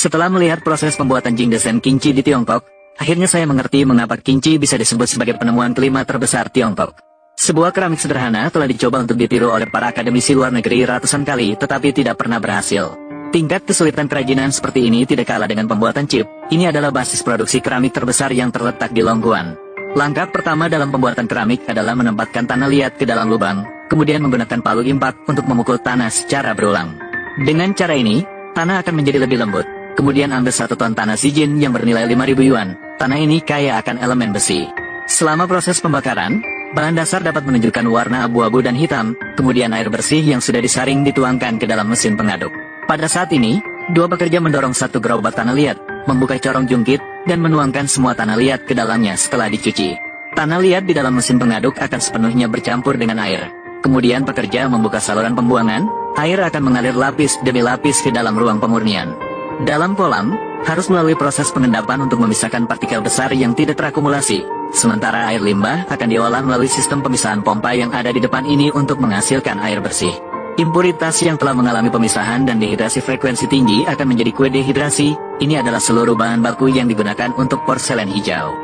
Setelah melihat proses pembuatan jingdesen kimchi di Tiongkok, akhirnya saya mengerti mengapa kimchi bisa disebut sebagai penemuan kelima terbesar Tiongkok. Sebuah keramik sederhana telah dicoba untuk ditiru oleh para akademisi luar negeri ratusan kali, tetapi tidak pernah berhasil. Tingkat kesulitan kerajinan seperti ini tidak kalah dengan pembuatan chip. Ini adalah basis produksi keramik terbesar yang terletak di Longguan. Langkah pertama dalam pembuatan keramik adalah menempatkan tanah liat ke dalam lubang, kemudian menggunakan palu impak untuk memukul tanah secara berulang. Dengan cara ini, tanah akan menjadi lebih lembut. Kemudian ambil 1 ton tanah Zijin yang bernilai 5.000 yuan. Tanah ini kaya akan elemen besi. Selama proses pembakaran, bahan dasar dapat menunjukkan warna abu-abu dan hitam, kemudian air bersih yang sudah disaring dituangkan ke dalam mesin pengaduk. Pada saat ini, 2 pekerja mendorong 1 gerobak tanah liat, membuka corong jungkit, dan menuangkan semua tanah liat ke dalamnya setelah dicuci. Tanah liat di dalam mesin pengaduk akan sepenuhnya bercampur dengan air. Kemudian pekerja membuka saluran pembuangan, air akan mengalir lapis demi lapis ke dalam ruang pemurnian. Dalam kolam, harus melalui proses pengendapan untuk memisahkan partikel besar yang tidak terakumulasi. Sementara air limbah akan diolah melalui sistem pemisahan pompa yang ada di depan ini untuk menghasilkan air bersih. Impuritas yang telah mengalami pemisahan dan dehidrasi frekuensi tinggi akan menjadi kue dehidrasi. Ini adalah seluruh bahan baku yang digunakan untuk porselen hijau.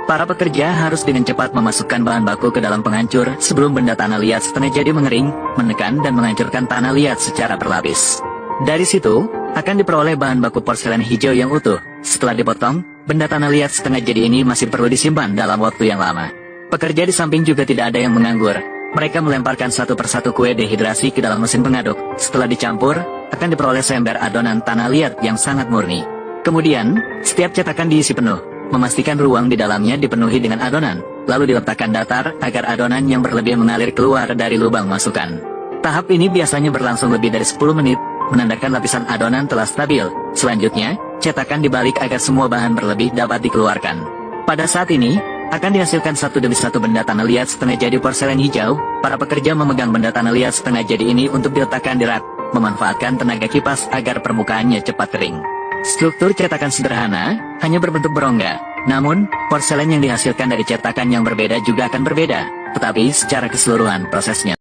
Para pekerja harus dengan cepat memasukkan bahan baku ke dalam penghancur sebelum benda tanah liat setengah jadi mengering, menekan dan menghancurkan tanah liat secara berlapis. Dari situ, akan diperoleh bahan baku porselen hijau yang utuh. Setelah dipotong, benda tanah liat setengah jadi ini masih perlu disimpan dalam waktu yang lama. Pekerja di samping juga tidak ada yang menganggur. Mereka melemparkan 1 persatu kue dehidrasi ke dalam mesin pengaduk. Setelah dicampur, akan diperoleh seember adonan tanah liat yang sangat murni. Kemudian, setiap cetakan diisi penuh. Memastikan ruang di dalamnya dipenuhi dengan adonan, lalu diletakkan datar agar adonan yang berlebih mengalir keluar dari lubang masukan. Tahap ini biasanya berlangsung lebih dari 10 menit, menandakan lapisan adonan telah stabil. Selanjutnya, cetakan dibalik agar semua bahan berlebih dapat dikeluarkan. Pada saat ini, akan dihasilkan 1 demi 1 benda tanah liat setengah jadi porselen hijau. Para pekerja memegang benda tanah liat setengah jadi ini untuk diletakkan di rak, memanfaatkan tenaga kipas agar permukaannya cepat kering. Struktur cetakan sederhana, hanya berbentuk berongga. Namun, porselen yang dihasilkan dari cetakan yang berbeda juga akan berbeda, tetapi secara keseluruhan prosesnya